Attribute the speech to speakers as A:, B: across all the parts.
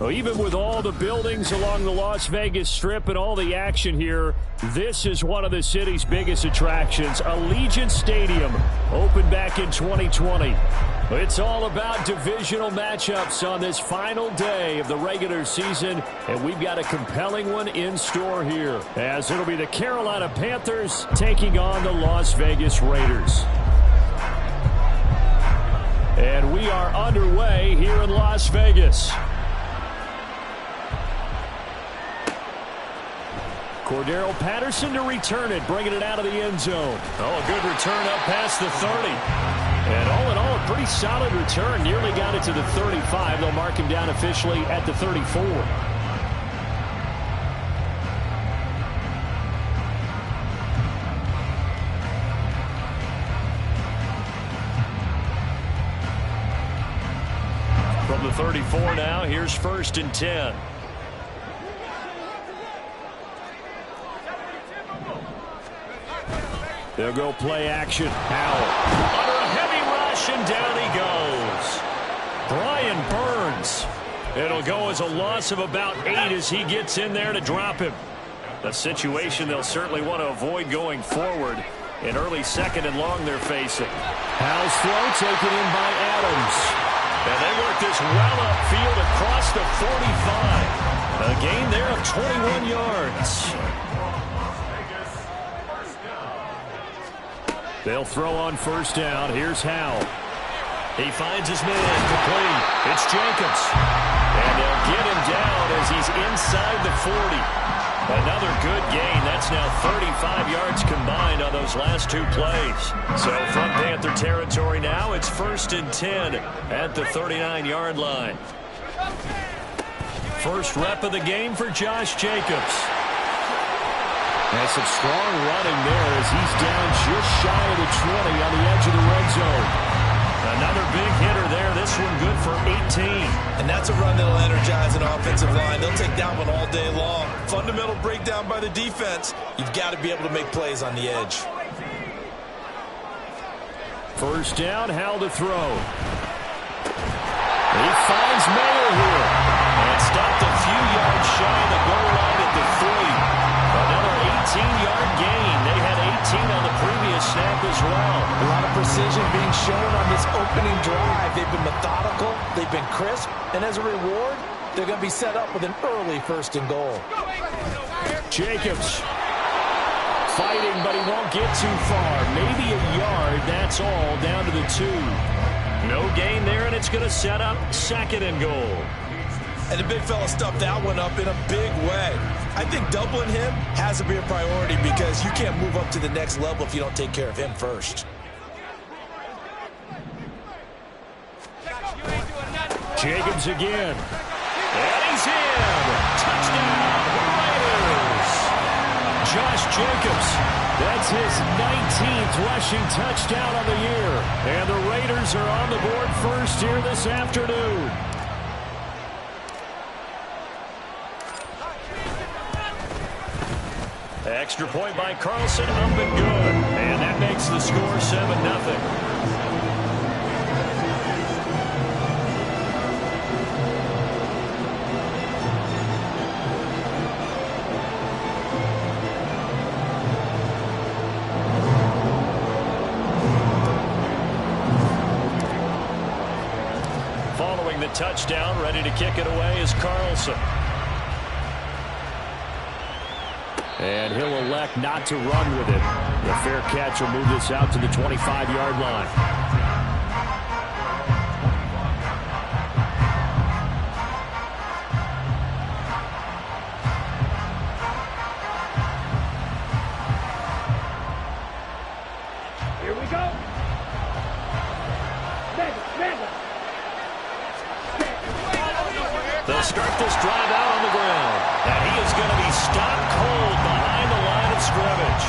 A: Well, even with all the buildings along the Las Vegas Strip and all the action here, this is one of the city's biggest attractions. Allegiant Stadium opened back in 2020. It's all about divisional matchups on this final day of the regular season, and we've got a compelling one in store here, as it'll be the Carolina Panthers taking on the Las Vegas Raiders. And we are underway here in Las Vegas. Cordero Patterson to return it, bringing it out of the end zone. Oh, a good return up past the 30. And all in all, a pretty solid return. Nearly got it to the 35. They'll mark him down officially at the 34. From the 34 now, here's 1st and 10. They'll go play action. Howell under a heavy rush, and down he goes. Brian Burns. It'll go as a loss of about 8 as he gets in there to drop him. A situation they'll certainly want to avoid going forward. An early 2nd and long they're facing. Howell's throw taken in by Adams. And they work this well upfield across the 45. A gain there of 21 yards. They'll throw on 1st down. Here's Howell. He finds his man complete. It's Jacobs. And they'll get him down as he's inside the 40. Another good gain. That's now 35 yards combined on those last 2 plays. So from Panther territory now, it's 1st and 10 at the 39-yard line. First rep of the game for Josh Jacobs. And some strong running there as he's down just shy of the 20 on the edge of the red zone. Another big hitter there. This one good for 18.
B: And that's a run that'll energize an offensive line. They'll take that one all day long. Fundamental breakdown by the defense. You've got to be able to make plays on the edge.
A: 1st down, Howell to throw. He finds Mayer here. And stopped a few yards shy of the goal line at the 3. Another 18-yard gain. They had 18 on the previous snap as well.
C: A lot of precision being shown on this opening drive. They've been methodical. They've been crisp. And as a reward, they're going to be set up with an early 1st and goal.
A: Jacobs fighting, but he won't get too far. Maybe a yard. That's all down to the 2. No gain there, and it's going to set up 2nd and goal.
B: And the big fella stuffed that one up in a big way. I think doubling him has to be a priority because you can't move up to the next level if you don't take care of him first.
A: Jacobs again. And he's in. Touchdown, Raiders. Josh Jacobs. That's his 19th rushing touchdown on the year. And the Raiders are on the board first here this afternoon. Extra point by Carlson, up and good. And that makes the score 7-0. Following the touchdown, ready to kick it away is Carlson. And he'll elect not to run with it. The fair catch will move this out to the 25-yard line.
D: Here we go.
A: They'll start this drive out on the ground. And he is going to be stopped cold behind the line of scrimmage.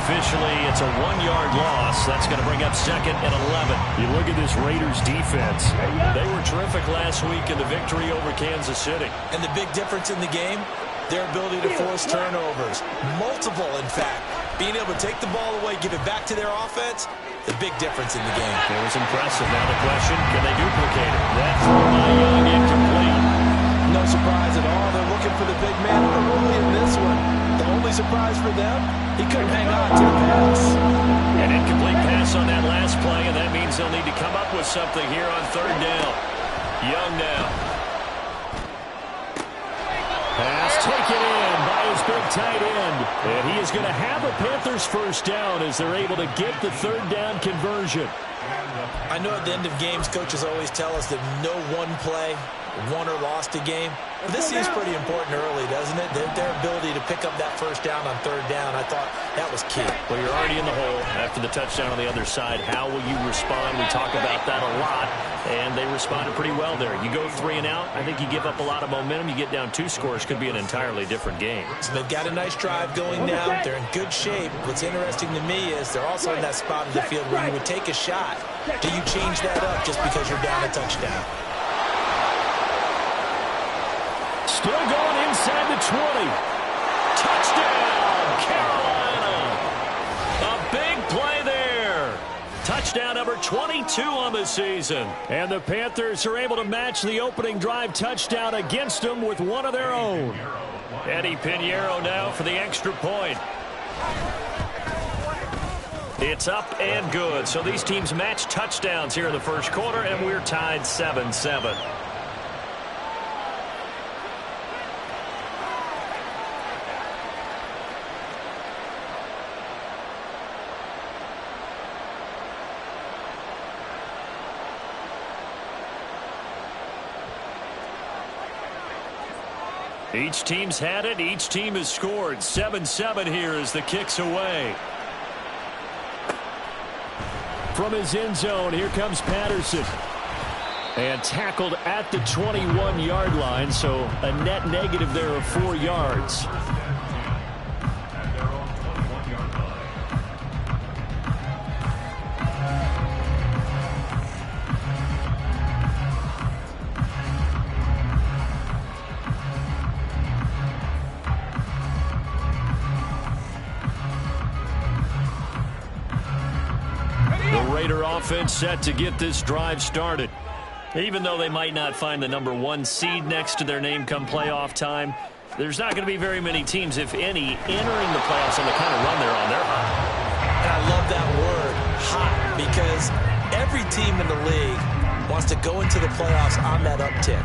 A: Officially, it's a 1-yard loss. That's going to bring up 2nd and 11. You look at this Raiders defense. They were terrific last week in the victory over Kansas City.
B: And the big difference in the game, their ability to force turnovers. Multiple, in fact. Being able to take the ball away, give it back to their offense, the big difference in the game.
A: It was impressive. Now the question, can they duplicate it? That throw by Young incomplete.
C: no surprise at all. They're looking for the big man early in this one. The only surprise for them, he couldn't hang on to the pass.
A: An incomplete pass on that last play, and that means they'll need to come up with something here on third down. Young now. Pass taken in by his big tight end. And he is going to have a Panthers first down as they're able to get the third down conversion.
B: I know at the end of games, coaches always tell us that no one play won or lost a game. This seems pretty important early, doesn't it? Their ability to pick up that first down on third down, I thought that was key.
A: Well, you're already in the hole after the touchdown on the other side. How will you respond? We talk about that a lot, and they responded pretty well there. You go 3 and out, I think you give up a lot of momentum. You get down 2 scores, could be an entirely different game.
B: So they've got a nice drive going now. They're in good shape. What's interesting to me is they're also in that spot of the field where you would take a shot. Do you change that up just because you're down a touchdown?
A: Still going inside the 20. Touchdown, Carolina. A big play there. Touchdown number 22 on the season. And the Panthers are able to match the opening drive touchdown against them with one of their own. Eddie Pinheiro now for the extra point. It's up and good. So these teams match touchdowns here in the first quarter, and we're tied 7-7. Each team's had it. Each team has scored. 7-7 here as the kick's away. From his end zone, here comes Patterson. And tackled at the 21-yard line, so a net negative there of 4 yards. Offense set to get this drive started. Even though they might not find the number 1 seed next to their name come playoff time, there's not going to be very many teams, if any, entering the playoffs on the kind of run they're on. They're hot.
B: And I love that word, hot, because every team in the league wants to go into the playoffs on that uptick.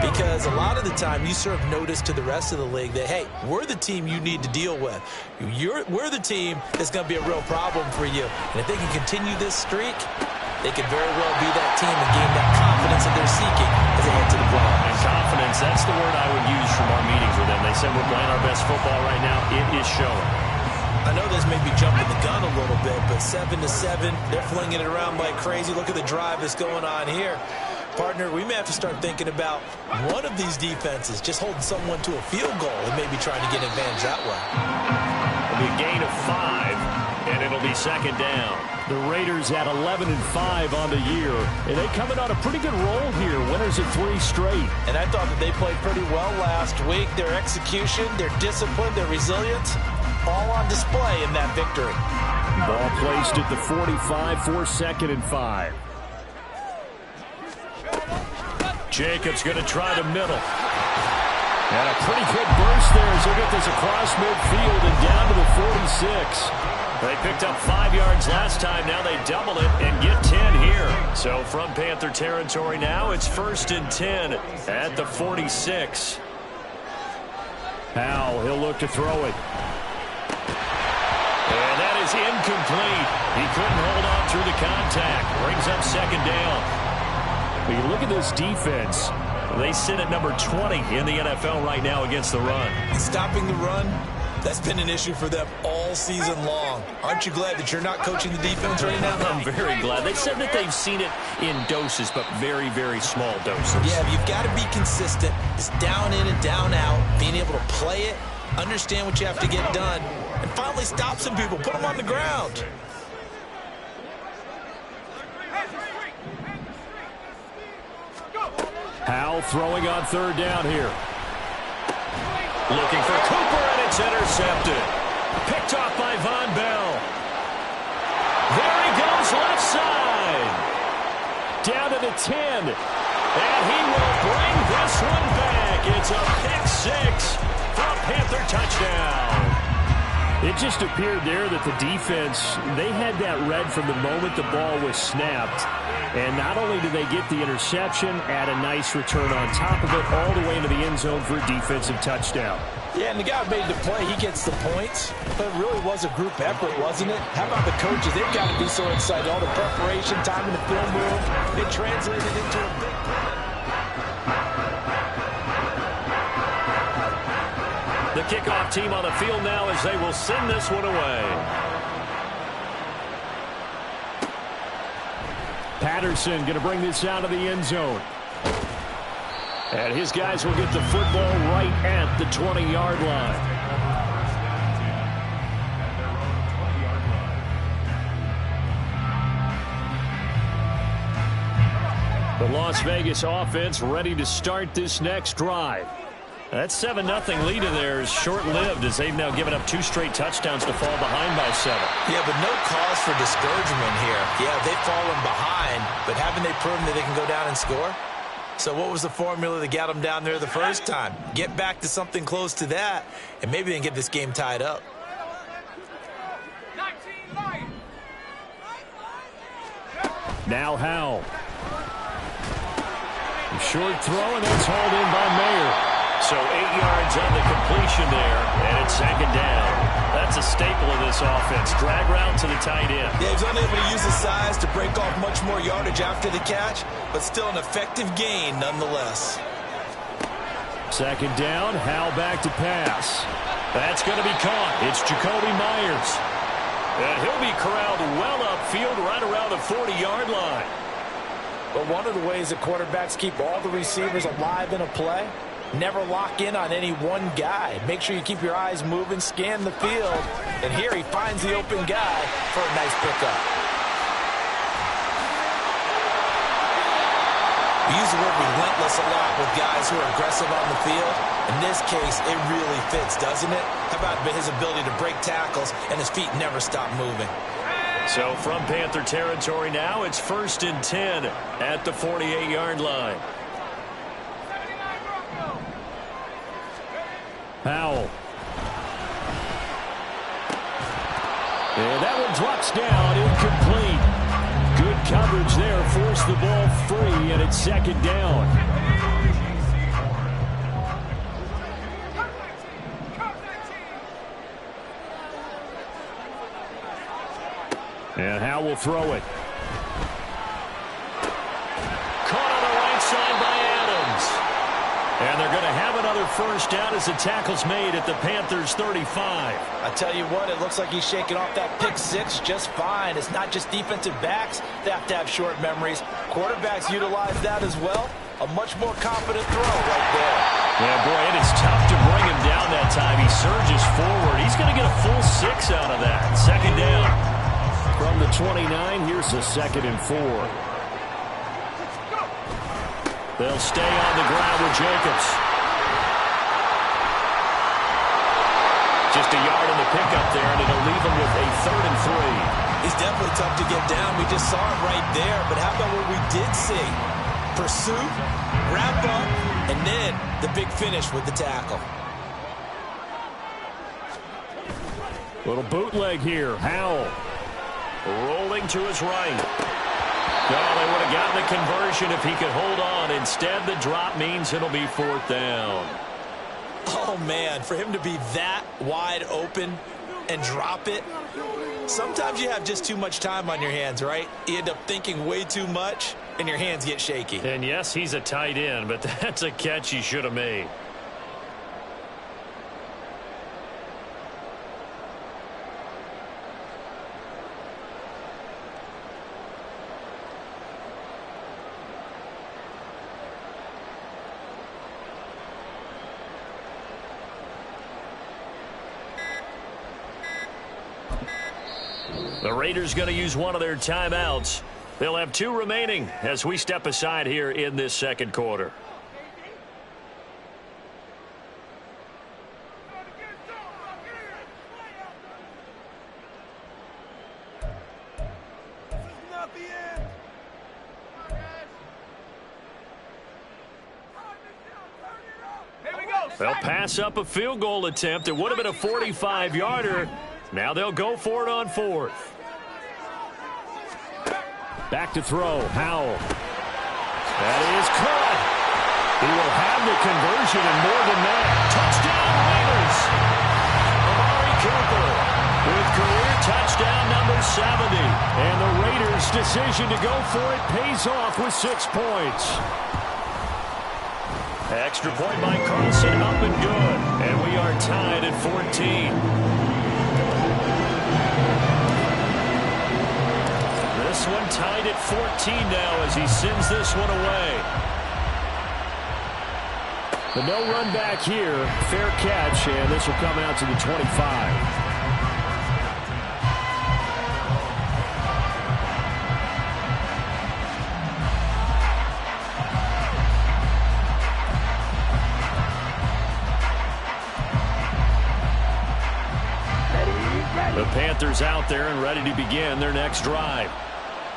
B: Because a lot of the time you serve notice to the rest of the league that, hey, we're the team you need to deal with. We're the team that's going to be a real problem for you. And if they can continue this streak, they could very well be that team and gain that confidence that they're seeking as they head to the playoffs.
A: And confidence, that's the word I would use from our meetings with them. They said we're playing our best football right now. It is showing.
B: I know this may be jumping the gun a little bit, but 7-7, they're flinging it around like crazy. Look at the drive that's going on here. Partner, we may have to start thinking about one of these defenses just holding someone to a field goal and maybe trying to get an advantage that way.
A: It'll be a gain of 5, and it'll be second down. The Raiders at 11-5 on the year, and they coming on a pretty good roll here. Winners of 3 straight.
C: And I thought that they played pretty well last week. Their execution, their discipline, their resilience, all on display in that victory.
A: Ball placed at the 45 for 2nd and 5. Jacobs going to try the middle. And a pretty good burst there as they get this across midfield and down to the 46. They picked up 5 yards last time. Now they double it and get 10 here. So from Panther territory now, it's 1st and 10 at the 46. Powell, he'll look to throw it. And that is incomplete. He couldn't hold on through the contact. Brings up 2nd down. When you look at this defense, they sit at number 20 in the NFL right now against the run.
B: Stopping the run, that's been an issue for them all season long. Aren't you glad that you're not coaching the defense right now?
A: I'm very glad. They said that they've seen it in doses, but very, very small doses.
B: Yeah, you've got to be consistent. It's down in and down out, being able to play it, understand what you have to get done, and finally stop some people, put them on the ground.
A: Powell throwing on 3rd down here. Looking for Cooper, and it's intercepted. Picked off by Von Bell. There he goes left side. Down to the 10. And he will bring this one back. It's a pick six for a Panther touchdown.
E: It just appeared there that the defense, they had that read from the moment the ball was snapped. And not only did they get the interception, add a nice return on top of it, all the way into the end zone for a defensive touchdown.
C: Yeah, and the guy who made the play, he gets the points. But it really was a group effort, wasn't it? How about the coaches? They've got to be so excited. All the preparation, time in the film room, it translated into a big play.
A: The kickoff team on the field now as they will send this one away.
E: Patterson going to bring this out of the end zone. And his guys will get the football right at the 20-yard line. The Las Vegas offense ready to start this next drive.
A: That 7-0 lead of theirs short-lived as they've now given up 2 straight touchdowns to fall behind by 7.
B: Yeah, but no cause for discouragement here. Yeah, they've fallen behind, but haven't they proven that they can go down and score? So what was the formula that got them down there the first time? Get back to something close to that, and maybe they can get this game tied up.
E: Now Howell. Short throw, and that's hauled in by Mayer.
A: So 8 yards on the completion there, and it's 2nd down. That's a staple of this offense. Drag route to the tight end.
B: Yeah, he's unable to use his size to break off much more yardage after the catch, but still an effective gain nonetheless.
E: 2nd down, Howell back to pass.
A: That's going to be caught. It's Jacoby Myers. And he'll be corralled well upfield right around the 40-yard line.
C: But one of the ways that quarterbacks keep all the receivers alive in a play, never lock in on any one guy. Make sure you keep your eyes moving, scan the field. And here he finds the open guy for a nice pickup.
B: We use the word relentless a lot with guys who are aggressive on the field. In this case, it really fits, doesn't it? How about his ability to break tackles and his feet never stop moving?
A: So from Panther territory now, it's 1st and 10 at the 48-yard line.
E: Howell. And that one drops down, incomplete. Good coverage there, forced the ball free, and it's 2nd down. And Howell will throw it.
A: Caught on the right side by Adams. And they're going to have another 1st down as the tackle's made at the Panthers' 35.
C: I tell you what, it looks like he's shaking off that pick six just fine. It's not just defensive backs that have to have short memories. Quarterbacks utilize that as well. A much more confident throw right there.
A: Yeah, boy, it is tough to bring him down that time. He surges forward. He's going to get a full 6 out of that. 2nd down.
E: From the 29, here's a 2nd and 4.
A: They'll stay on the ground with Jacobs. Just a yard in the pickup there, and it'll leave him with a 3rd and 3.
B: He's definitely tough to get down. We just saw it right there. But how about what we did see? Pursuit, wrap up, and then the big finish with the tackle.
E: Little bootleg here. Howell.
A: Rolling to his right. No, they would have gotten the conversion if he could hold on. Instead, the drop means it'll be 4th down.
B: Oh, man, for him to be that wide open and drop it. Sometimes you have just too much time on your hands, right? You end up thinking way too much, and your hands get shaky.
A: And, yes, he's a tight end, but that's a catch he should have made. The Raiders going to use one of their timeouts. They'll have 2 remaining as we step aside here in this 2nd quarter. They'll pass up a field goal attempt. It would have been a 45-yarder. Now they'll go for it on 4th. Back to throw. Howell. That is caught. He will have the conversion and more than that. Touchdown Raiders. Amari Cooper with career touchdown number 70. And the Raiders' decision to go for it pays off with 6 points. Extra point by Carlson, up and good. And we are tied at 14. This one tied at 14 now as he sends this one away. The no run back here, fair catch, and this will come out to the 25. The Panthers out there and ready to begin their next drive.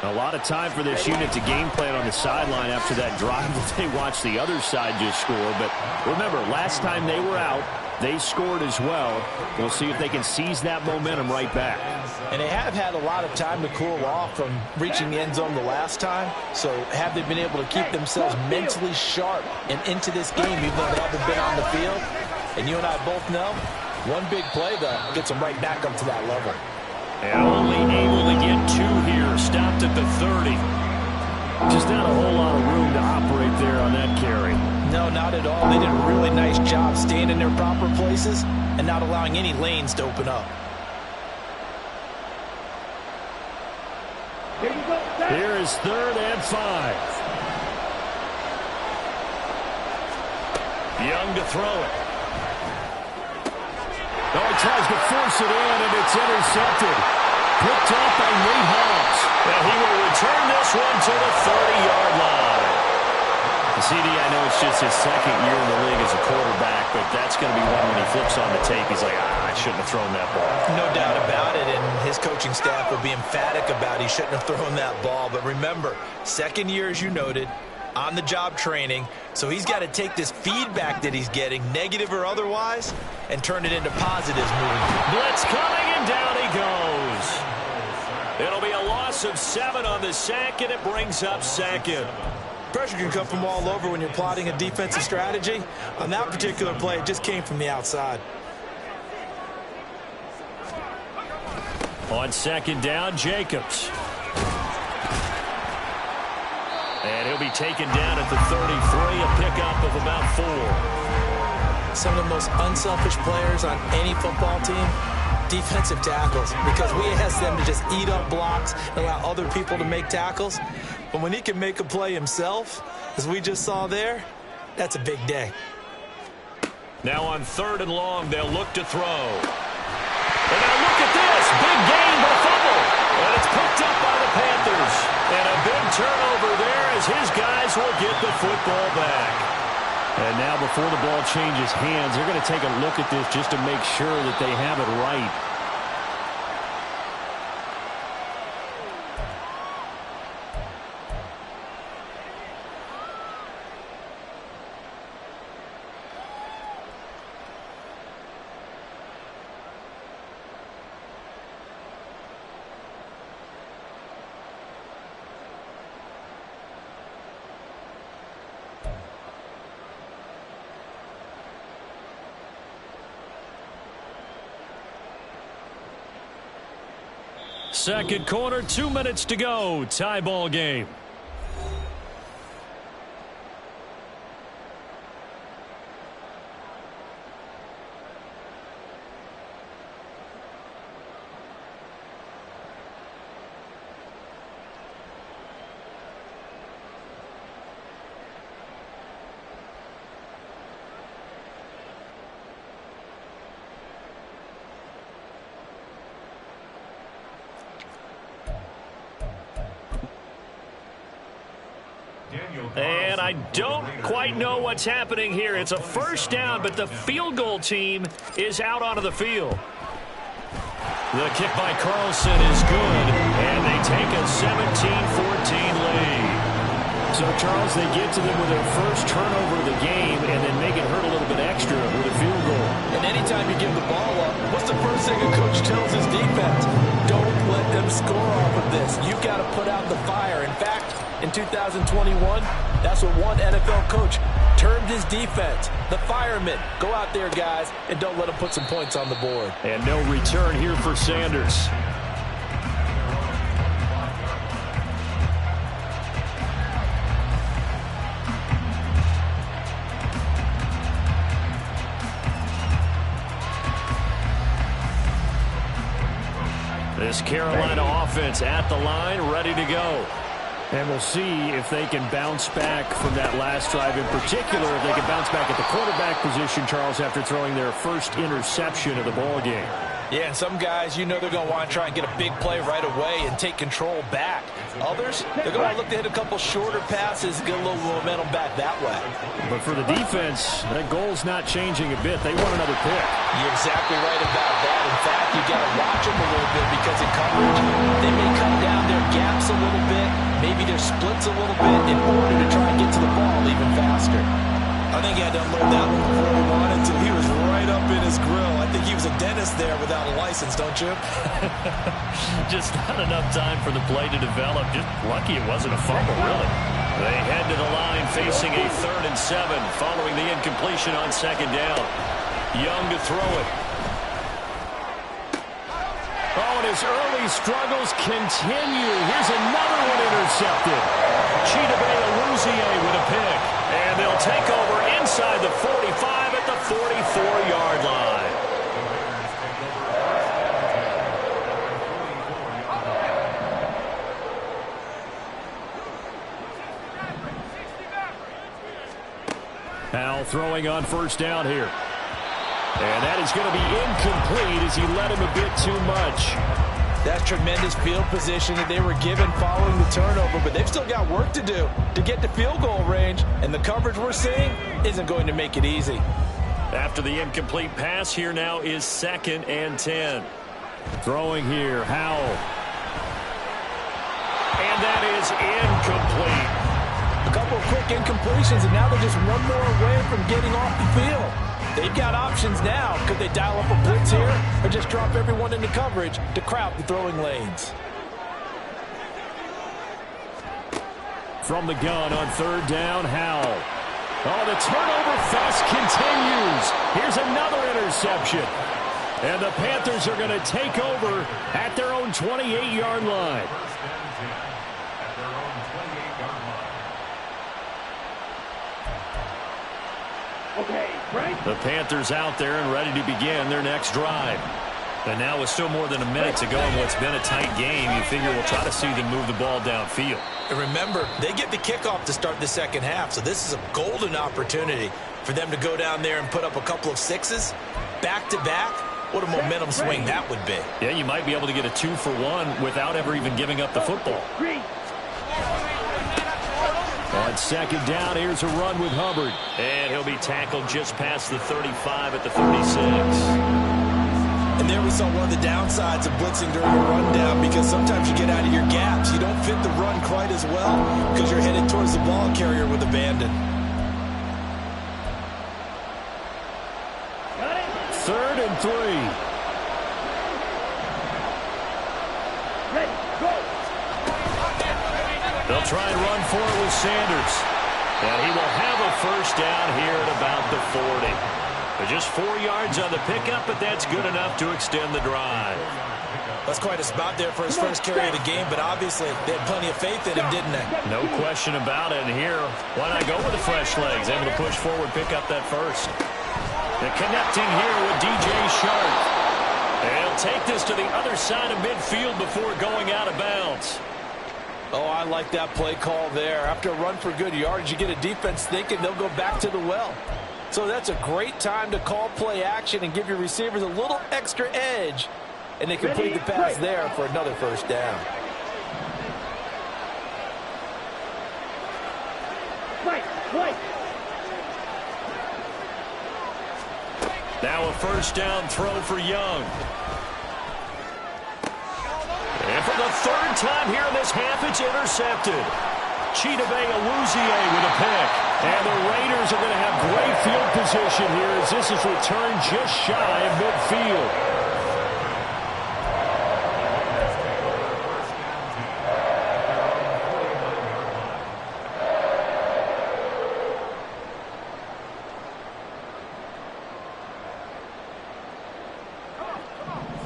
A: A lot of time for this unit to game plan on the sideline after that drive that they watched the other side just score. But remember, last time they were out, they scored as well. We'll see if they can seize that momentum right back.
C: And they have had a lot of time to cool off from reaching the end zone the last time. So have they been able to keep themselves mentally sharp and into this game even though they haven't been on the field? And you and I both know, one big play that gets them right back up to that level.
A: And only able to get 2 here. Stopped at the 30.
E: Just not a whole lot of room to operate there on that carry.
C: No, not at all. They did a really nice job staying in their proper places and not allowing any lanes to open up.
E: Here is 3rd and 5.
A: Young to throw it.
E: Oh, he tries to force it in, and it's intercepted. Picked off by Nate Hobbs.
A: And he will return this one to the 30-yard line. CD, I know it's just his 2nd year in the league as a quarterback, but that's going to be one when he flips on the tape. He's like, I shouldn't have thrown that ball.
C: No doubt about it, and his coaching staff will be emphatic about he shouldn't have thrown that ball. But remember, 2nd year, as you noted, on-the-job training, so he's got to take this feedback that he's getting, negative or otherwise, and turn it into positives moving forward.
A: Blitz coming, and down he goes. It'll be a loss of 7 on the sack, and it brings up 2nd.
C: Pressure can come from all over when you're plotting a defensive strategy. On that particular play, it just came from the outside.
A: On 2nd down, Jacobs. And he'll be taken down at the 33, a pickup of about 4.
C: Some of the most unselfish players on any football team, defensive tackles, because we ask them to just eat up blocks and allow other people to make tackles. But when he can make a play himself, as we just saw there, that's a big day.
A: Now on 3rd and long, they'll look to throw. And now look at this. Big gain, but fumble. And it's picked up by the Panthers. And a big turnover there as his guys will get the football back.
E: And now before the ball changes hands, they're going to take a look at this just to make sure that they have it right.
A: Second quarter, 2 minutes to go. Tie ball game. And I don't quite know what's happening here. It's a first down, but the field goal team is out onto the field. The kick by Carlson is good, and they take a 17-14 lead.
E: So, Charles, they get to them with their first turnover of the game and then make it hurt a little bit extra with a field goal.
B: And anytime you give the ball up, what's the first thing a coach tells his defense? Don't let them score off of this. You've got to put out the fire. In fact, in 2021, that's what one NFL coach termed his defense. The firemen. Go out there, guys, and don't let them put some points on the board.
E: And no return here for Sanders. This Carolina offense at the line, ready to go. And we'll see if they can bounce back from that last drive in particular, if they can bounce back at the quarterback position, Charles, after throwing their first interception of the ball game.
C: Yeah, and some guys, you know they're going to want to try and get a big play right away and take control back. Others, they're going to look to hit a couple shorter passes, get a little momentum back that way.
E: But for the defense, that goal's not changing a bit. They want another pick.
C: You're exactly right about that. In fact, you got to watch them a little bit because in coverage, they may cut down their gaps a little bit, maybe their splits a little bit in order to try and get to the ball even faster.
B: I think he had to unload that one before he wanted to. He was right up in his grill. I think he was a dentist there without a license, don't you?
A: Just not enough time for the play to develop. Just lucky it wasn't a fumble, really. They head to the line facing a 3rd and 7 following the incompletion on 2nd down. Young to throw it. Oh, and his early struggles continue. Here's another one intercepted. Chidobe with a pick. And they'll take over inside the 45 at the 44-yard line. Al throwing on 1st down here. And that is going to be incomplete as he led him a bit too much.
C: That's tremendous field position that they were given following the turnover, but they've still got work to do to get to field goal range, and the coverage we're seeing isn't going to make it easy.
A: After the incomplete pass, here now is 2nd and 10.
E: Throwing here, Howell.
A: And that is incomplete.
C: A couple of quick incompletions, and now they're just one more away from getting off the field. They've got options now. Could they dial up a blitz here or just drop everyone into coverage to crowd the throwing lanes?
E: From the gun on 3rd down, Howell. Oh, the turnover fest continues. Here's another interception. And the Panthers are going to take over at their own 28-yard line.
D: Okay, right.
A: The Panthers out there and ready to begin their next drive. And now with still more than a minute to go in what's been a tight game, you figure we'll try to see them move the ball downfield.
B: And remember, they get the kickoff to start the 2nd half, so this is a golden opportunity for them to go down there and put up a couple of 6s back-to-back. What a momentum swing that would be.
A: Yeah, you might be able to get a 2-for-1 without ever even giving up the football.
E: On 2nd down, here's a run with Hubbard.
A: And he'll be tackled just past the 35 at the 36.
B: And there we saw one of the downsides of blitzing during a rundown, because sometimes you get out of your gaps. You don't fit the run quite as well because you're headed towards the ball carrier with abandon.
E: 3rd and 3.
D: Ready, go.
A: They'll try and run for it with Sanders. And he will have a 1st down here at about the 40. But just 4 yards on the pickup, but that's good enough to extend the drive.
B: That's quite a spot there for his first carry of the game, but obviously they had plenty of faith in him, didn't they?
A: No question about it. And here, why not go with the fresh legs? Able to push forward, pick up that 1st. The connecting here with DJ Sharp. And he'll take this to the other side of midfield before going out of bounds.
C: Oh, I like that play call there. After a run for good yards, you get a defense thinking they'll go back to the well. So that's a great time to call play action and give your receivers a little extra edge. And they complete the pass there for another 1st down.
A: Now a 1st down throw for Young. And for the 3rd time here in this half, it's intercepted. Chidobe Awuzie with a pick. And the Raiders are going to have great field position here as this is returned just shy of midfield.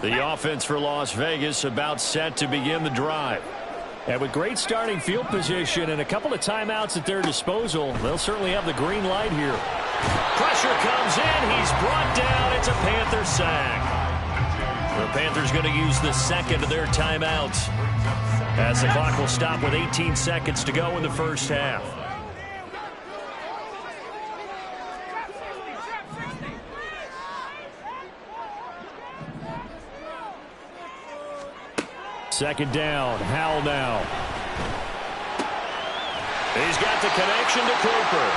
A: The offense for Las Vegas about set to begin the drive. And with great starting field position and a couple of timeouts at their disposal, they'll certainly have the green light here. Pressure comes in. He's brought down. It's a Panther sack. The Panthers going to use the second of their timeouts as the clock will stop with 18 seconds to go in the first half. Second down. Howell now. He's got the connection to Cooper.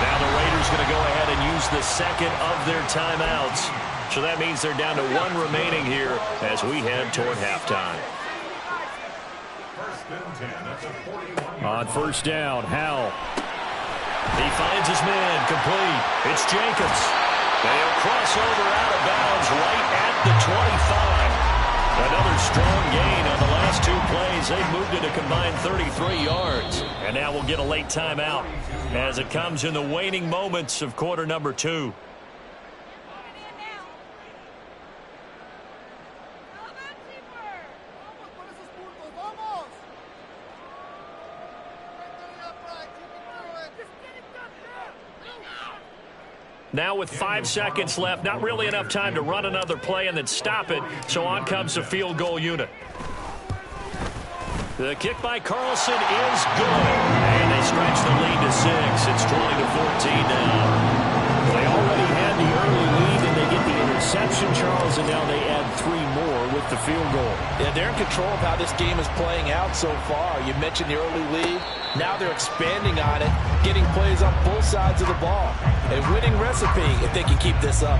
A: Now the Raiders going to go ahead and use the second of their timeouts. So that means they're down to one remaining here as we head toward halftime. On first down, Howell. He finds his man, complete. It's Jacobs. They'll cross over out of bounds right at the 25. Another strong gain on the last two plays. They moved it a combined 33 yards. And now we'll get a late timeout as it comes in the waning moments of quarter number 2. Now with 5 seconds left, not really enough time to run another play and then stop it, so on comes the field goal unit. The kick by Carlson is good, and they stretch the lead to 6. It's 20-14 now. They already had the early lead, and they get the interception, Charles, and now they add 3 more with the field goal.
C: Yeah, they're in control of how this game is playing out so far. You mentioned the early lead. Now they're expanding on it, getting plays on both sides of the ball. A winning recipe if they can keep this up.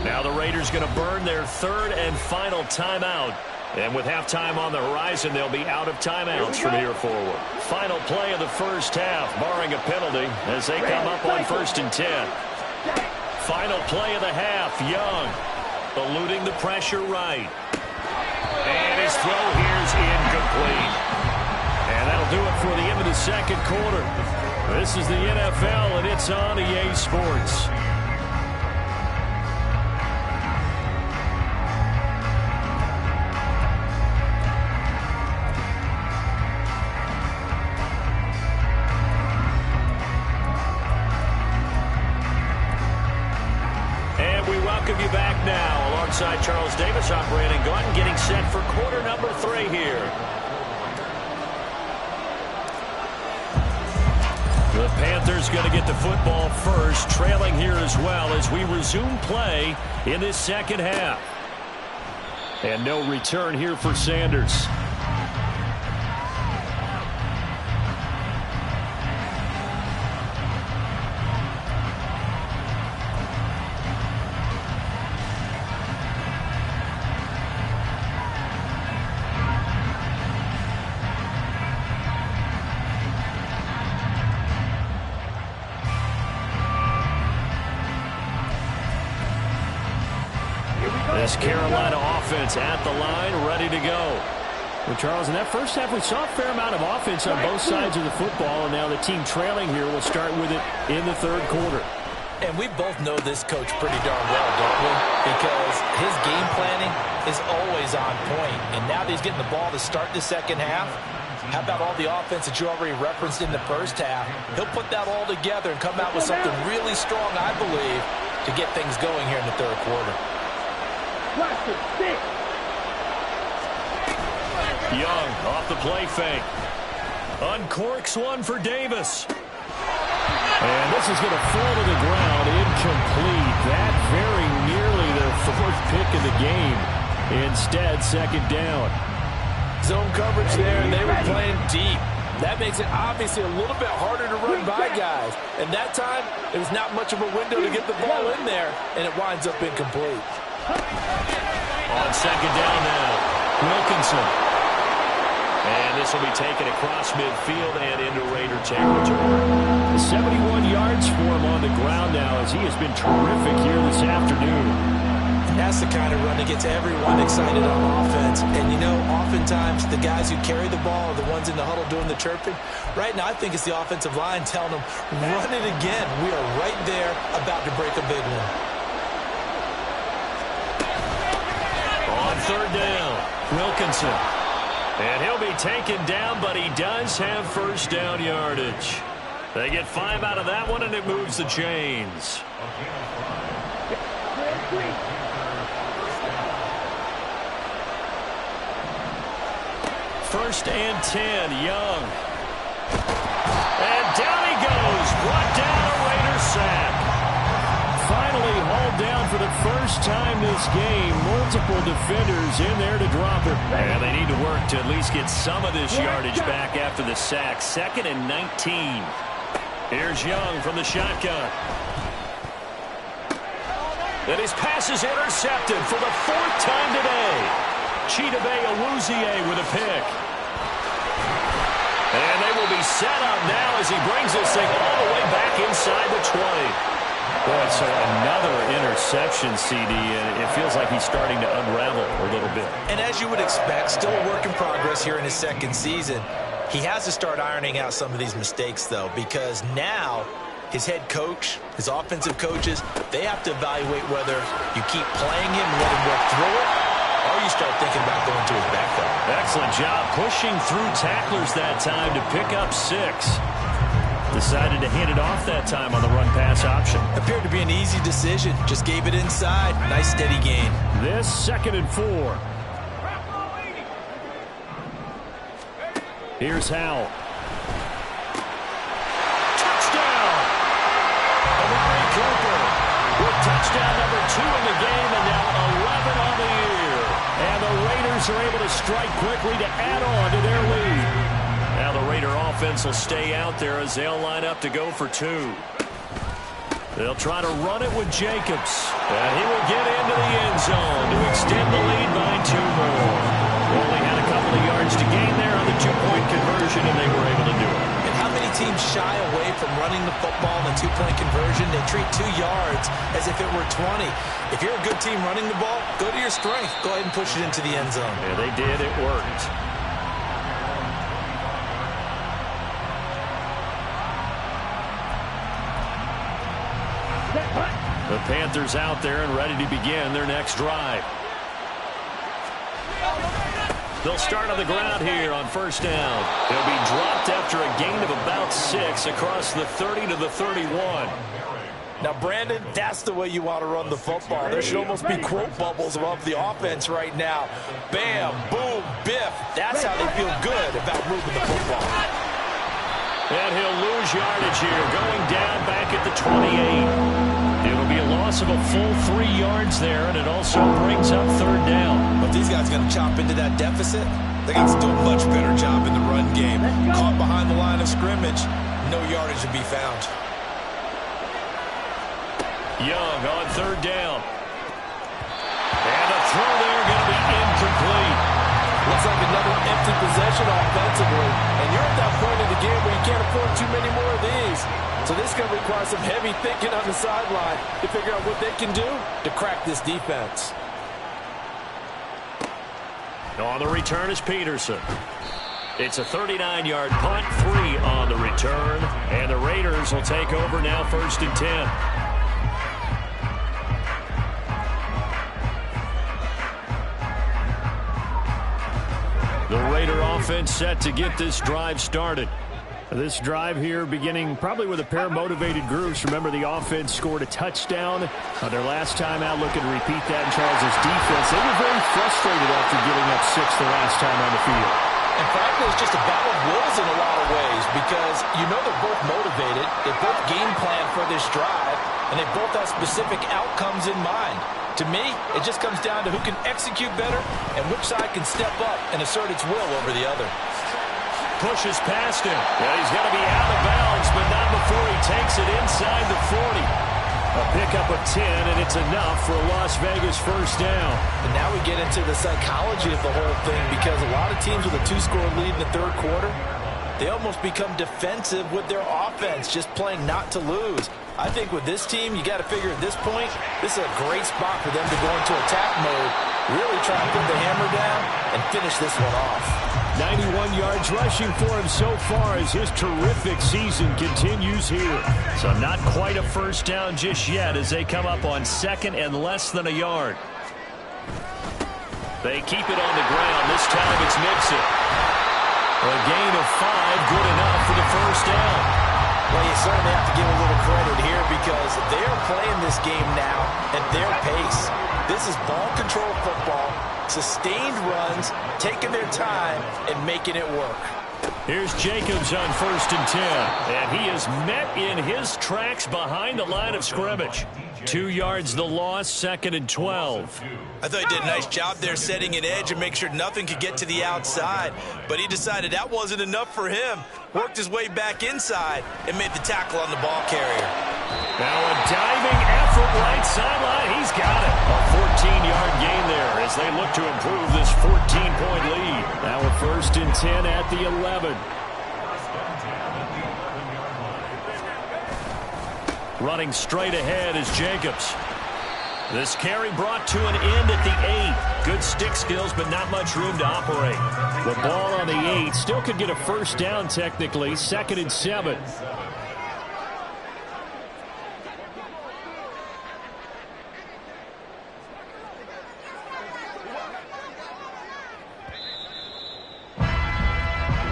A: Now the Raiders going to burn their third and final timeout. And with halftime on the horizon, they'll be out of timeouts from here forward. Final play of the first half, barring a penalty, as they come up on 1st and 10. Final play of the half, Young eluding the pressure right. And his throw here's incomplete. And that'll do it for the end of the second quarter. This is the NFL, and it's on EA Sports. Welcome you back now. Alongside Charles Davis, I'm Brandon Gaudin, getting set for quarter number 3 here. The Panthers going to get the football first, trailing here as well as we resume play in this second half. And no return here for Sanders. This Carolina offense at the line, ready to go. Well, Charles, in that first half, we saw a fair amount of offense on both sides of the football, and now the team trailing here will start with it in the third quarter.
C: And we both know this coach pretty darn well, don't we? Because his game planning is always on point. And now that he's getting the ball to start the second half, how about all the offense that you already referenced in the first half? He'll put that all together and come out with something really strong, I believe, to get things going here in the third quarter.
A: Young off the play fake. Uncorks one for Davis. And this is going to fall to the ground, incomplete. That very nearly their 4th pick of the game. Instead, second down.
C: Zone coverage there, and they were playing deep. That makes it obviously a little bit harder to run by guys. And that time, it was not much of a window to get the ball in there, and it winds up incomplete.
A: On second down now, Wilkinson. And this will be taken across midfield and into Raider territory.
E: 71 yards for him on the ground now as he has been terrific here this afternoon.
B: That's the kind of run that gets everyone excited on offense. And, you know, oftentimes the guys who carry the ball are the ones in the huddle doing the chirping. Right now, I think it's the offensive line telling them, run it again. We are right there about to break a big one.
A: On third down, Wilkinson. And he'll be taken down, but he does have first down yardage. They get 5 out of that one, and it moves the chains. First and 10, Young. And down he goes. Brought down, a Raider sack.
E: Finally hauled down for the first time this game. Multiple defenders in there to drop it.
A: And they need to work to at least get some of this yardage back after the sack. 2nd and 19. Here's Young from the shotgun. And his pass is intercepted for the 4th time today. Chidobe Awuzie with a pick. And they will be set up now as he brings this thing all the way back inside the 20.
E: Boy, so another interception, CD, and it feels like he's starting to unravel a little bit.
B: And as you would expect, still a work in progress here in his 2nd season. He has to start ironing out some of these mistakes, though, because now his head coach, his offensive coaches, they have to evaluate whether you keep playing him and let him work through it, or you start thinking about going to his backup.
A: Excellent job pushing through tacklers that time to pick up 6.
E: Decided to hand it off that time on the run-pass option.
B: Appeared to be an easy decision. Just gave it inside. Nice steady gain.
E: This 2nd and 4. Here's Howell.
A: Touchdown! Amari Cooper with touchdown number 2 in the game and now 11 on the year.
E: And the Raiders are able to strike quickly to add on to their lead.
A: Now the Raider offense will stay out there as they'll line up to go for 2. They'll try to run it with Jacobs. And he will get into the end zone to extend the lead by 2 more. Only had a couple of yards to gain there on the 2-point conversion, and they were able to do it.
B: And how many teams shy away from running the football in a 2-point conversion? They treat 2 yards as if it were 20. If you're a good team running the ball, go to your strength. Go ahead and push it into the end zone.
A: Yeah, they did. It worked. The Panthers out there and ready to begin their next drive. They'll start on the ground here on first down. They'll be dropped after a gain of about 6 across the 30 to the 31.
C: Now, Brandon, that's the way you want to run the football. There should almost be quote bubbles above the offense right now. Bam, boom, biff. That's how they feel good about moving the football.
A: And he'll lose yardage here, going down back at the 28. It'll be a loss of a full 3 yards there, and it also brings up third down.
B: But these guys are going to chop into that deficit. They got to do a much better job in the run game. Caught behind the line of scrimmage, no yardage to be found.
A: Young on third down. And a throw there going to be incomplete.
C: Looks like another empty possession offensively. And you're at that point in the game where you can't afford too many more of these. So this is going to require some heavy thinking on the sideline to figure out what they can do to crack this defense.
A: On the return is Peterson. It's a 39-yard punt, 3 on the return. And the Raiders will take over now first and 10. The Raider offense set to get this drive started.
E: This drive here beginning probably with a pair of motivated groups. Remember, the offense scored a touchdown their last time out, looking to repeat that in Charles' defense. They were very frustrated after giving up 6 the last time on the field.
C: And frankly, it's just a battle of wills in a lot of ways because you know they're both motivated. They both game plan for this drive, and they both have specific outcomes in mind. To me, it just comes down to who can execute better and which side can step up and assert its will over the other.
A: Pushes past him. Yeah, he's going to be out of bounds, but not before he takes it inside the 40. A pickup of 10, and it's enough for a Las Vegas first down.
C: And now we get into the psychology of the whole thing, because a lot of teams with a 2-score lead in the third quarter, they almost become defensive with their offense, just playing not to lose. I think with this team, you got to figure at this point, this is a great spot for them to go into attack mode, really try to put the hammer down and finish this one off.
A: 91 yards rushing for him so far as his terrific season continues here. So not quite a first down just yet as they come up on second and less than a yard. They keep it on the ground. This time it's Mixon. A gain of 5, good enough for the first down.
C: Well, you certainly have to give a little credit here because they're playing this game now at their pace. This is ball control football, sustained runs, taking their time and making it work.
A: Here's Jacobs on 1st and 10, and he is met in his tracks behind the line of scrimmage. 2 yards the loss, 2nd and 12.
B: I thought he did a nice job there setting an edge and make sure nothing could get to the outside, but he decided that wasn't enough for him. Worked his way back inside and made the tackle on the ball carrier.
A: Now a diving effort right sideline. He's got it. A 14-yard gain there as they look to improve this 14-point lead. Now a 1st and 10 at the 11. Running straight ahead is Jacobs. This carry brought to an end at the 8. Good stick skills, but not much room to operate. The ball on the 8 still could get a first down technically. 2nd and 7.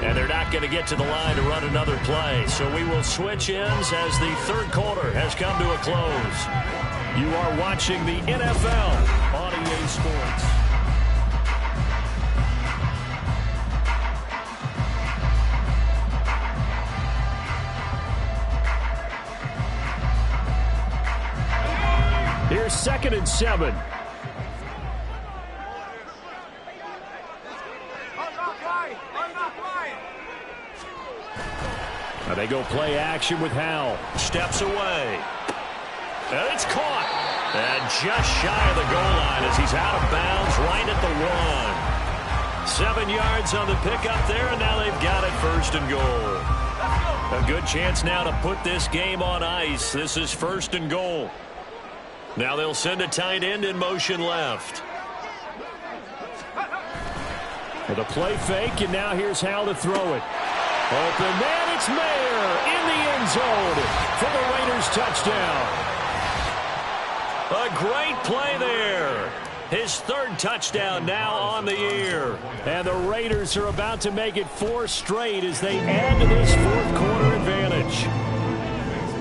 A: And they're not going to get to the line to run another play. So we will switch ends as the third quarter has come to a close. You are watching the NFL on EA Sports. Here's 2nd and 7. Now they go play action with Howell. Steps away. And it's caught. And just shy of the goal line as he's out of bounds right at the 1. 7 yards on the pickup there, and now they've got it 1st and goal. A good chance now to put this game on ice. This is 1st and goal. Now they'll send a tight end in motion left. With a play fake, and now here's Howell to throw it. Open man, it's Mayer in the end zone for the Raiders touchdown. A great play there. His 3rd touchdown now on the year. And the Raiders are about to make it 4 straight as they add to this 4th quarter advantage.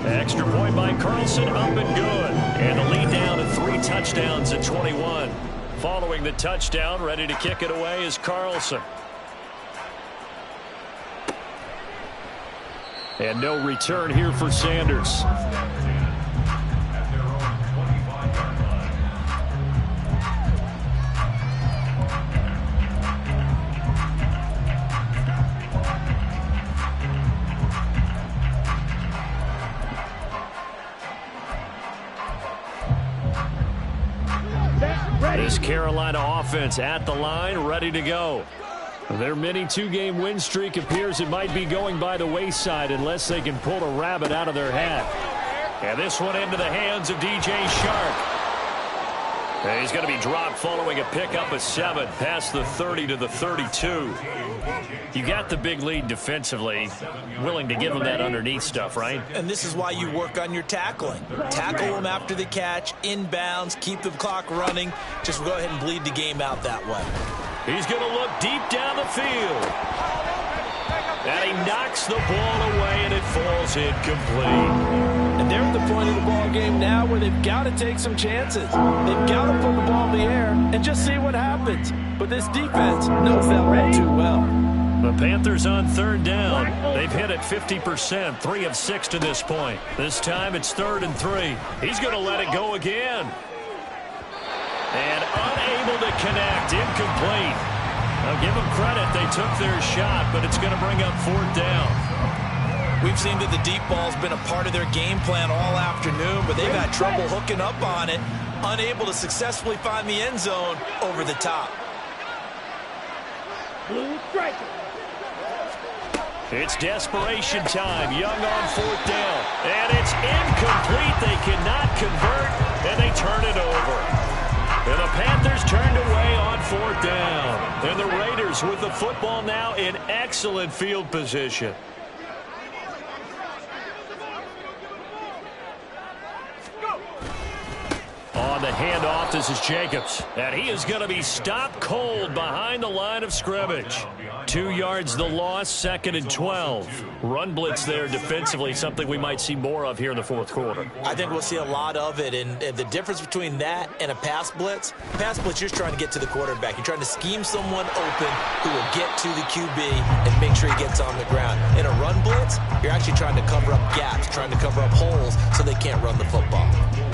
A: Extra point by Carlson, up and good. And the lead down to 3 touchdowns at 21. Following the touchdown, ready to kick it away is Carlson. And no return here for Sanders. This Carolina offense at the line, ready to go. Their mini 2-game win streak appears it might be going by the wayside unless they can pull a rabbit out of their hat. And this one into the hands of DJ Shark. And he's going to be dropped following a pickup of 7 past the 30 to the 32. You got the big lead defensively, willing to give them that underneath stuff, right?
B: And this is why you work on your tackling. Tackle them after the catch, inbounds, keep the clock running. Just go ahead and bleed the game out that way.
A: He's going to look deep down the field. And he knocks the ball away, and it falls incomplete.
C: And they're at the point of the ball game now where they've got to take some chances. They've got to put the ball in the air and just see what happens. But this defense knows that all too well.
A: The Panthers on 3rd down. They've hit it 50%, 3 of 6 to this point. This time it's 3rd and 3. He's going to let it go again. And unable to connect, incomplete. I'll give them credit. They took their shot, but it's going to bring up 4th down.
B: We've seen that the deep ball's been a part of their game plan all afternoon, but they've had trouble hooking up on it, unable to successfully find the end zone over the top.
D: Blue striker.
A: It's desperation time. Young on 4th down. And it's incomplete. They cannot convert, and they turn it over. And the Panthers turned away on 4th down. And the Raiders with the football now in excellent field position. On the handoff, this is Jacobs. And he is going to be stopped cold behind the line of scrimmage. 2 yards the loss, 2nd and 12. Run blitz there defensively, something we might see more of here in the 4th quarter.
B: I think we'll see a lot of it, and the difference between that and a pass blitz, you're just trying to get to the quarterback. You're trying to scheme someone open who will get to the QB and make sure he gets on the ground. In a run blitz, you're actually trying to cover up gaps, trying to cover up holes so they can't run the football.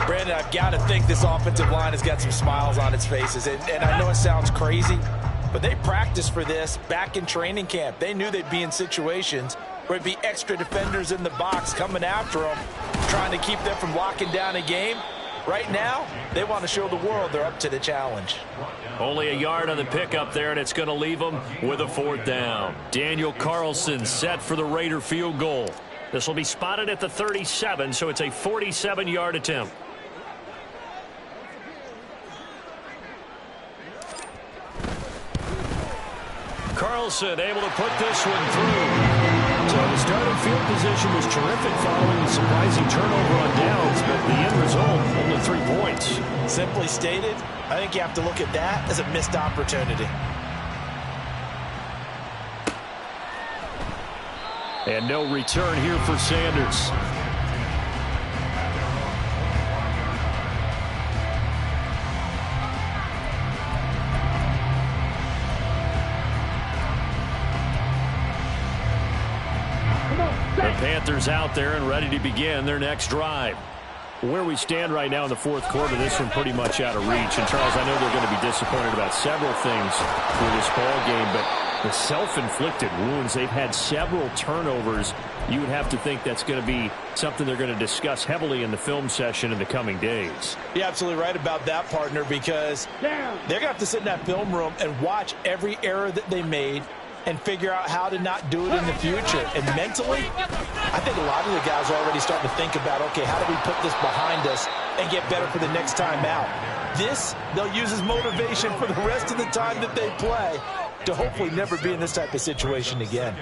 C: Brandon, I've got to think this offensive line has got some smiles on its faces. And I know it sounds crazy, but they practiced for this back in training camp. They knew they'd be in situations where it'd be extra defenders in the box coming after them, trying to keep them from locking down a game. Right now, they want to show the world they're up to the challenge.
A: Only a yard on the pickup there, and it's going to leave them with a 4th down. Daniel Carlson set for the Raider field goal. This will be spotted at the 37, so it's a 47-yard attempt. Carlson able to put this one through. So the starting field position was terrific following the surprising turnover on downs, but the end result, only 3 points.
C: Simply stated, I think you have to look at that as a missed opportunity.
A: And no return here for Sanders. The Panthers out there and ready to begin their next drive. Where we stand right now in the 4th quarter, this one pretty much out of reach. And, Charles, I know they're going to be disappointed about several things for this ball game, but the self-inflicted wounds, they've had several turnovers. You would have to think that's going to be something they're going to discuss heavily in the film session in the coming days.
C: You're absolutely right about that, partner, because they're going to have to sit in that film room and watch every error that they made and figure out how to not do it in the future. And mentally, I think a lot of the guys are already starting to think about, okay, how do we put this behind us and get better for the next time out? This, they'll use as motivation for the rest of the time that they play to hopefully never be in this type of situation again.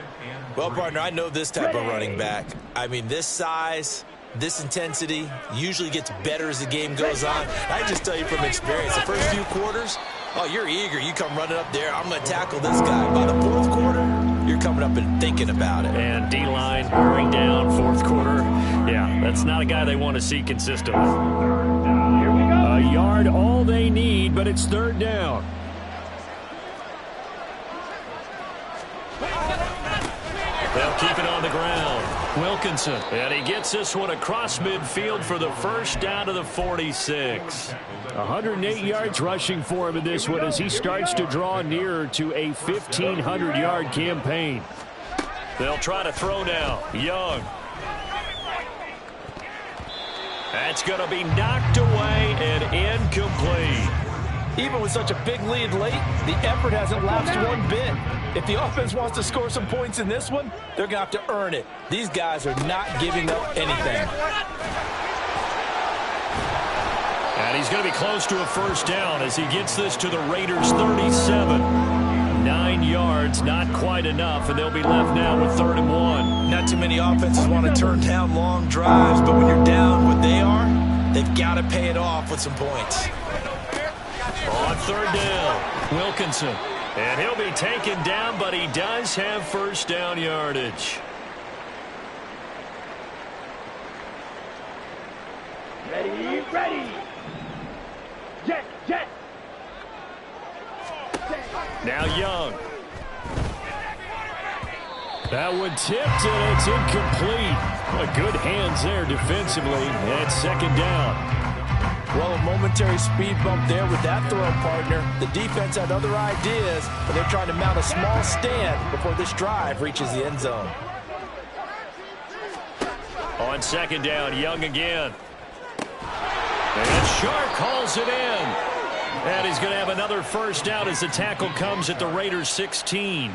B: Well, partner, I know this type of running back. I mean, this size, this intensity usually gets better as the game goes on. I just tell you from experience, the first few quarters, oh, you're eager. You come running up there. I'm going to tackle this guy. By the 4th quarter, you're coming up and thinking about it.
A: And D-line wearing down 4th quarter. Yeah, that's not a guy they want to see consistently. A yard all they need, but it's 3rd down. They'll keep it on the ground. Wilkinson, and he gets this one across midfield for the first down to the 46. 108 yards rushing for him in this one as he starts to draw nearer to a 1,500-yard campaign. They'll try to throw now. Young. That's going to be knocked away and incomplete.
C: Even with such a big lead late, the effort hasn't lapsed one bit. If the offense wants to score some points in this one, they're going to have to earn it. These guys are not giving up anything.
A: And he's going to be close to a first down as he gets this to the Raiders' 37. 9 yards, not quite enough, and they'll be left now with 3rd and 1.
B: Not too many offenses want to turn down long drives, but when you're down what they are, they've got to pay it off with some points.
A: On 3rd down, Wilkinson. And he'll be taken down, but he does have first down yardage.
D: Ready, ready. Jet, jet.
A: Now Young. That one tipped, and it's incomplete. Good hands there defensively. And 2nd down.
C: Well, a momentary speed bump there with that throw, partner. The defense had other ideas, but they're trying to mount a small stand before this drive reaches the end zone.
A: On second down, Young again. And Shark calls it in. And he's going to have another first down as the tackle comes at the Raiders' 16.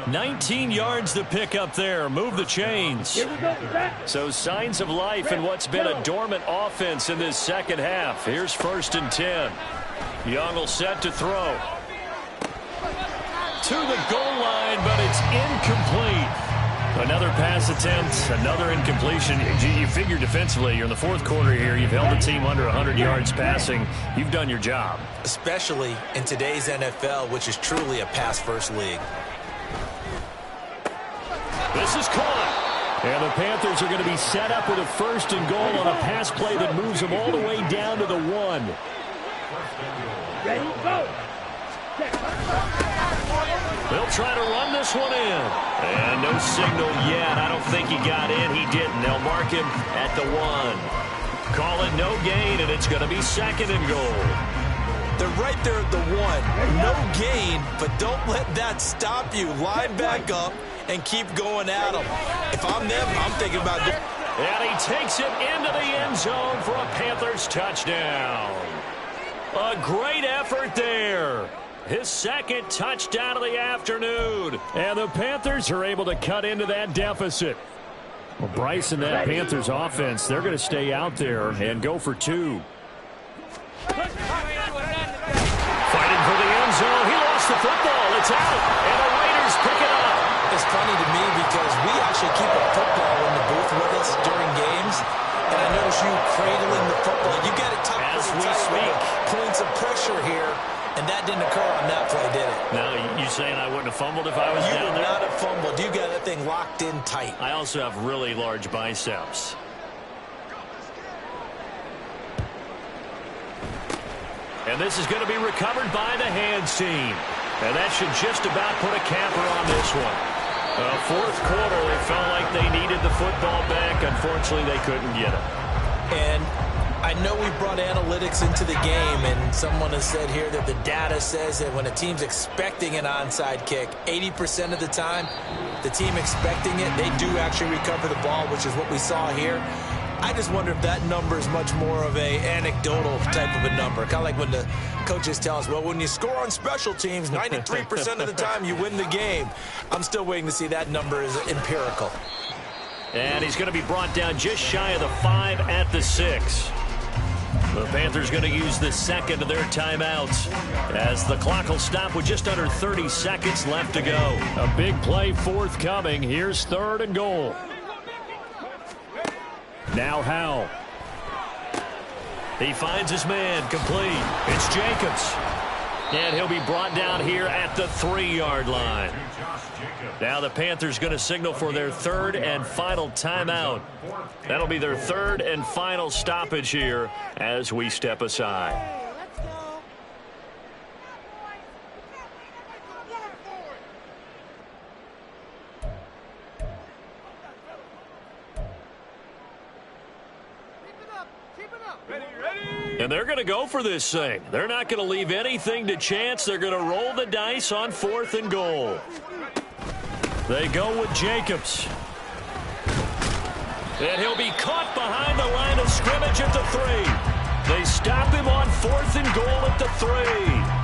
A: 19 yards to pick up there. Move the chains. So signs of life in what's been a dormant offense in this second half. Here's 1st and 10. Young will set to throw. To the goal line, but it's incomplete. Another pass attempt, another incompletion. You figure defensively, you're in the 4th quarter here. You've held the team under 100 yards passing. You've done your job.
B: Especially in today's NFL, which is truly a pass-first league.
A: This is caught.
E: And the Panthers are going to be set up with a 1st and goal on a pass play that moves them all the way down to the 1.
D: Ready, go.
A: They'll try to run this one in. And no signal yet. I don't think he got in. He didn't. They'll mark him at the 1. Call it no gain, and it's going to be 2nd and goal.
B: They're right there at the 1. No gain, but don't let that stop you. Line back up and keep going at them. If I'm them, I'm thinking about going.
A: And he takes it into the end zone for a Panthers touchdown. A great effort there. His 2nd touchdown of the afternoon. And the Panthers are able to cut into that deficit. Well, Bryce and that Panthers offense, they're going to stay out there and go for 2. Fighting for the end zone. He lost the football. It's out. And the Raiders pick it up.
B: It's funny to me because we actually keep a football in the booth with us during games. And I notice you cradling the football. You got it tucked
A: as we speak.
B: Points of pressure here. And that didn't occur on that play, did it?
A: No, you saying I wouldn't have fumbled if I was down there?
B: You would not have fumbled. You got that thing locked in tight.
A: I also have really large biceps. And this is going to be recovered by the hands team. And that should just about put a capper on this one. 4th quarter, they felt like they needed the football back. Unfortunately, they couldn't get it.
B: And I know we brought analytics into the game, and someone has said here that the data says that when a team's expecting an onside kick, 80% of the time, the team expecting it, they do actually recover the ball, which is what we saw here. I just wonder if that number is much more of a anecdotal type of a number. Kind of like when the coaches tell us, well, when you score on special teams, 93% of the time you win the game. I'm still waiting to see that number is empirical.
A: And he's going to be brought down just shy of the 5 at the 6. The Panthers going to use the 2nd of their timeouts as the clock will stop with just under 30 seconds left to go. A big play forthcoming. Here's 3rd and goal. Now Howell. He finds his man complete. It's Jacobs. And he'll be brought down here at the 3-yard line. Now the Panthers going to signal for their 3rd and final timeout. That'll be their 3rd and final stoppage here as we step aside. And they're going to go for this thing. They're not going to leave anything to chance. They're going to roll the dice on 4th and goal. They go with Jacobs. And he'll be caught behind the line of scrimmage at the 3. They stop him on 4th and goal at the 3.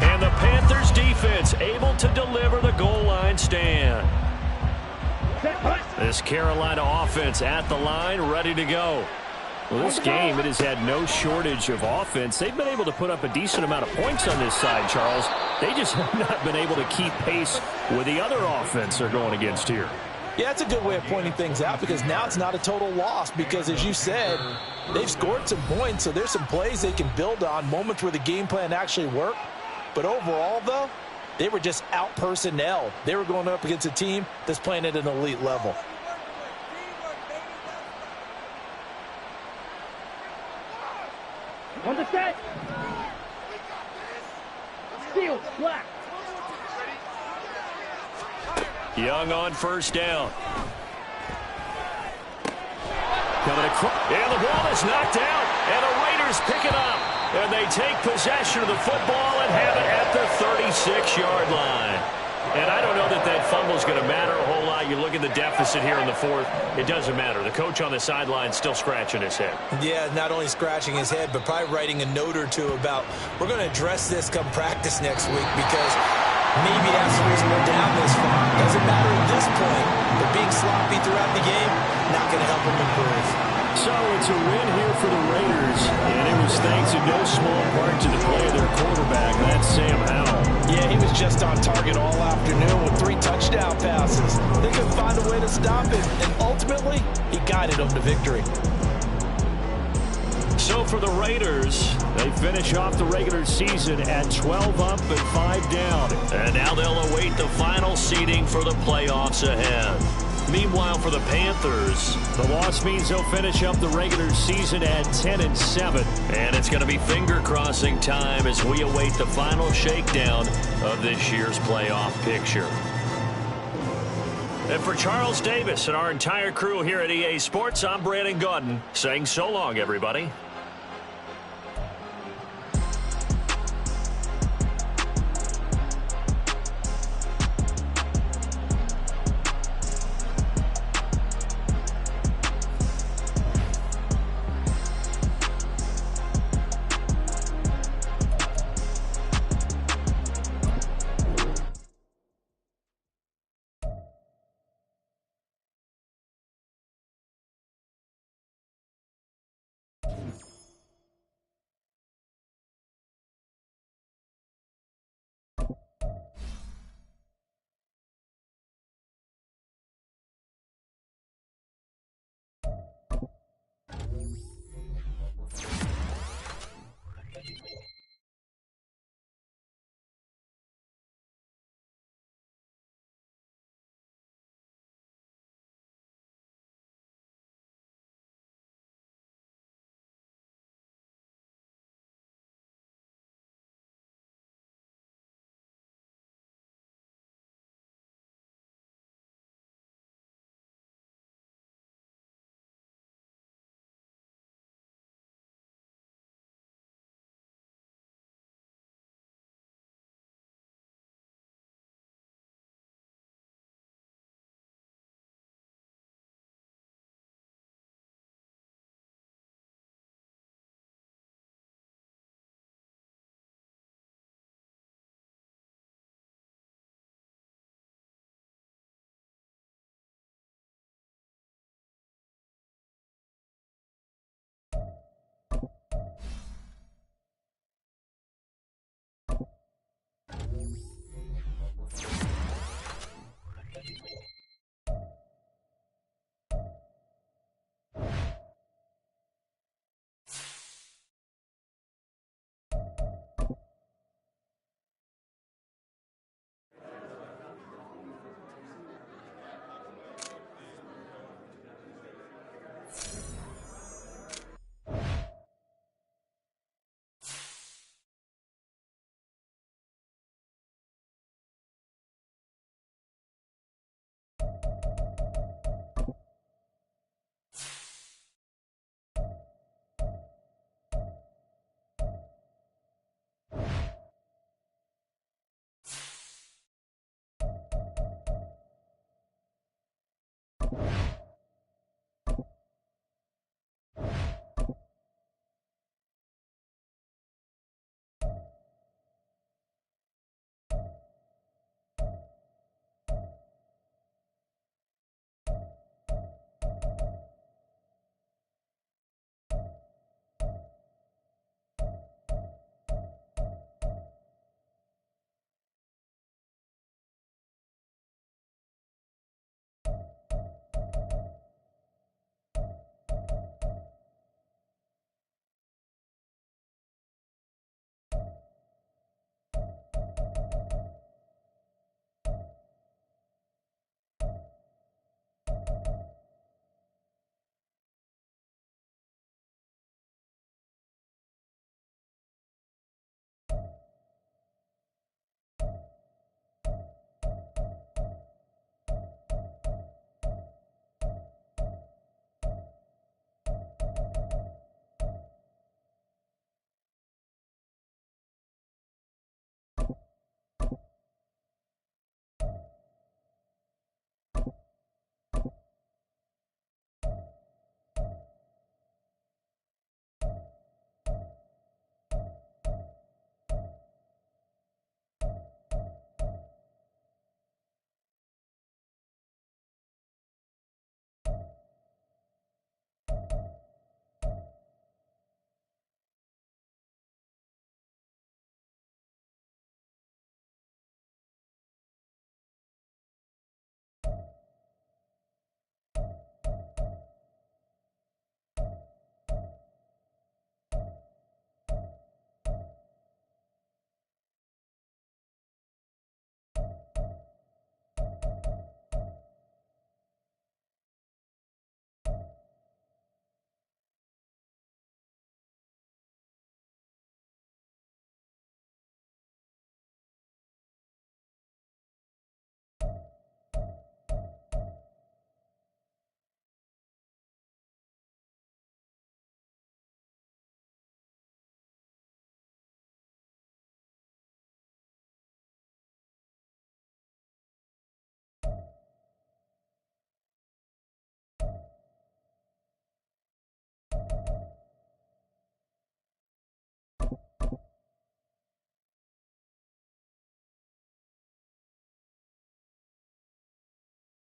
A: And the Panthers defense able to deliver the goal line stand. This Carolina offense at the line, ready to go. Well, this game, it has had no shortage of offense. They've been able to put up a decent amount of points on this side, Charles. They just have not been able to keep pace with the other offense they're going against here.
B: Yeah, that's a good way of pointing things out because now it's not a total loss because, as you said, they've scored some points, so there's some plays they can build on, moments where the game plan actually worked. But overall, though, they were just out-personnel. They were going up against a team that's playing at an elite level.
D: On the set. Steal, black.
A: Young on 1st down. Coming across. And the ball is knocked out. And the Raiders pick it up. And they take possession of the football and have it at the 36-yard line. And I don't know that that fumble is going to matter a whole lot. You look at the deficit here in the fourth, it doesn't matter. The coach on the sideline still scratching his head.
B: Yeah, not only scratching his head, but probably writing a note or two about, we're going to address this come practice next week because maybe that's the reason we're down this far. Doesn't matter at this point, but being sloppy throughout the game, not going to help him improve.
E: So it's a win here for the Raiders, and it was thanks in no small part to the play of their quarterback. That's Sam Howell.
C: Yeah, he was just on target all afternoon with 3 touchdown passes. They couldn't find a way to stop him, and ultimately, he guided them to victory.
A: So for the Raiders,
E: They finish off the regular season at 12 up and 5 down.
A: and now they'll await the final seeding for the playoffs ahead. Meanwhile, for the Panthers,
E: The loss means they'll finish up the regular season at 10 and 7.
A: and it's going to be finger-crossing time as we await the final shakedown of this year's playoff picture. And for Charles Davis and our entire crew here at EA Sports, I'm Brandon Gaudin saying so long, everybody.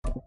F: You